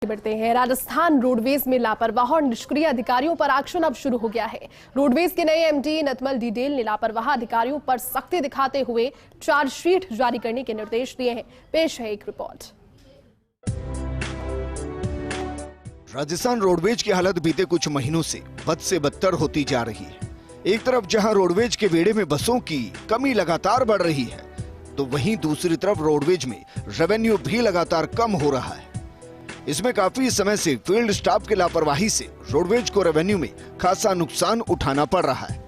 बढ़ते हैं। राजस्थान रोडवेज में लापरवाह और निष्क्रिय अधिकारियों पर एक्शन अब शुरू हो गया है। रोडवेज के नए एमडी नतमल डिडेल ने लापरवाह अधिकारियों पर सख्ती दिखाते हुए चार्जशीट जारी करने के निर्देश दिए हैं। पेश है एक रिपोर्ट। राजस्थान रोडवेज की हालत बीते कुछ महीनों से बद से बदतर होती जा रही है। एक तरफ जहां रोडवेज के बेड़े में बसों की कमी लगातार बढ़ रही है, तो वहीं दूसरी तरफ रोडवेज में रेवेन्यू भी लगातार कम हो रहा है। इसमें काफी समय से फील्ड स्टाफ की लापरवाही से रोडवेज को रेवेन्यू में खासा नुकसान उठाना पड़ रहा है।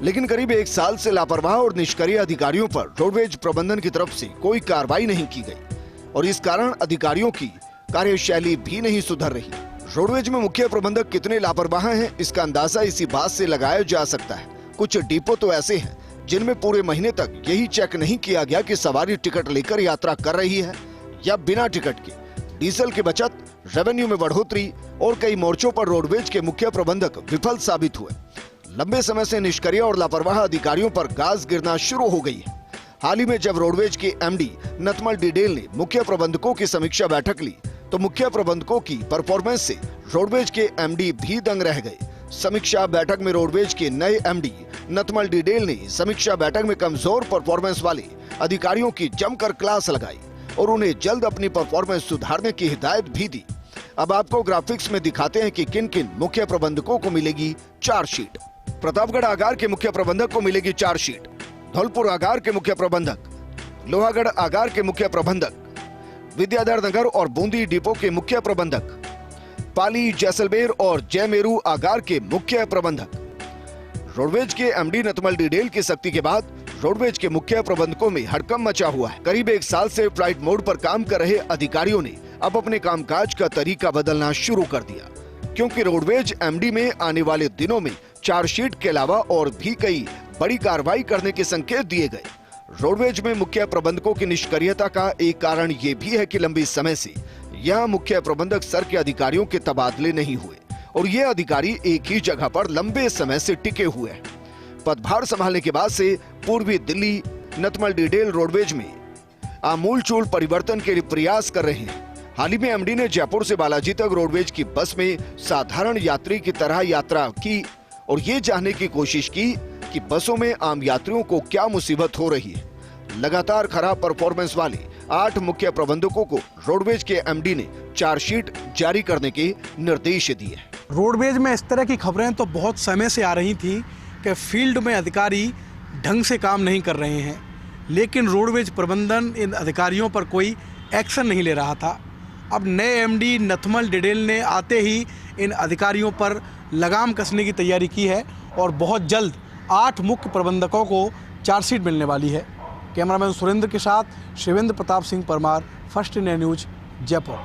लेकिन करीब एक साल से लापरवाह और निष्क्रिय अधिकारियों पर रोडवेज प्रबंधन की तरफ से कोई कार्रवाई नहीं की गई और इस कारण अधिकारियों की कार्यशैली भी नहीं सुधर रही। रोडवेज में मुख्य प्रबंधक कितने लापरवाह हैं, इसका अंदाजा इसी बात से लगाया जा सकता है। कुछ डिपो तो ऐसे हैं जिनमें पूरे महीने तक यही चेक नहीं किया गया कि सवारी टिकट लेकर यात्रा कर रही है या बिना टिकट के। डीजल की बचत, रेवेन्यू में बढ़ोतरी और कई मोर्चों पर रोडवेज के मुख्य प्रबंधक विफल साबित हुए। लंबे समय से निष्क्रिय और लापरवाह अधिकारियों पर गाज गिरना शुरू हो गई है। हाल ही में जब रोडवेज के एमडी नतमल डिडेल ने मुख्य प्रबंधकों की समीक्षा बैठक ली, तो मुख्य प्रबंधकों की परफॉर्मेंस से रोडवेज के एमडी भी दंग रह गए। समीक्षा बैठक में रोडवेज के नए एमडी नतमल डिडेल ने समीक्षा बैठक में कमजोर परफॉर्मेंस वाले अधिकारियों की जमकर क्लास लगाई और उन्हें जल्द अपनी परफॉर्मेंस सुधारने की हिदायत भी दी। अब आपको ग्राफिक्स में दिखाते हैं कि किन किन मुख्य प्रबंधकों को मिलेगी चार्जशीट। प्रतापगढ़ आगार के मुख्य प्रबंधक को मिलेगी चार्जशीट, धौलपुर आगार के मुख्य प्रबंधक, लोहागढ़ आगार के मुख्य प्रबंधक, विद्याधर नगर और बूंदी डिपो के मुख्य प्रबंधक, पाली, जैसलमेर और जयमेरू आगार के मुख्य प्रबंधक। रोडवेज के एमडी नतमल डिडेल की सख्ती के बाद रोडवेज के मुख्य प्रबंधकों में हड़कंप मचा हुआ है। करीब एक साल से फ्लाइट मोड पर काम कर रहे अधिकारियों ने अब अपने कामकाज का तरीका बदलना शुरू कर दिया, क्योंकि रोडवेज एमडी में आने वाले दिनों में चार्जशीट के अलावा और भी कई बड़ी कार्रवाई करने के संकेत दिए गए। रोडवेज में मुख्य प्रबंधकों की निष्क्रियता का एक कारण ये भी है कि लंबी समय से यहाँ मुख्य प्रबंधक स्तर के अधिकारियों के तबादले नहीं हुए और ये अधिकारी एक ही जगह पर लंबे समय से टिके हुए हैं। पदभार संभालने के बाद से पूर्वी दिल्ली नतमल डिडेल रोडवेज में आमूलचूल परिवर्तन के लिए प्रयास कर रहे हैं। हाल ही में एमडी ने जयपुर से बालाजी तक रोडवेज की बस में साधारण यात्री की तरह यात्रा की और ये जानने की कोशिश की कि बसों में आम यात्रियों को क्या मुसीबत हो रही है। लगातार खराब परफॉर्मेंस वाले 8 मुख्य प्रबंधकों को रोडवेज के एमडी ने चार्जशीट जारी करने के निर्देश दिए। रोडवेज में इस तरह की खबरें तो बहुत समय से आ रही थी कि फील्ड में अधिकारी ढंग से काम नहीं कर रहे हैं, लेकिन रोडवेज प्रबंधन इन अधिकारियों पर कोई एक्शन नहीं ले रहा था। अब नए एमडी नतमल डिडेल ने आते ही इन अधिकारियों पर लगाम कसने की तैयारी की है और बहुत जल्द 8 मुख्य प्रबंधकों को चार्जशीट मिलने वाली है। कैमरामैन सुरेंद्र के साथ Shivendra Pratap Singh Parmar, first India news, Jaipur.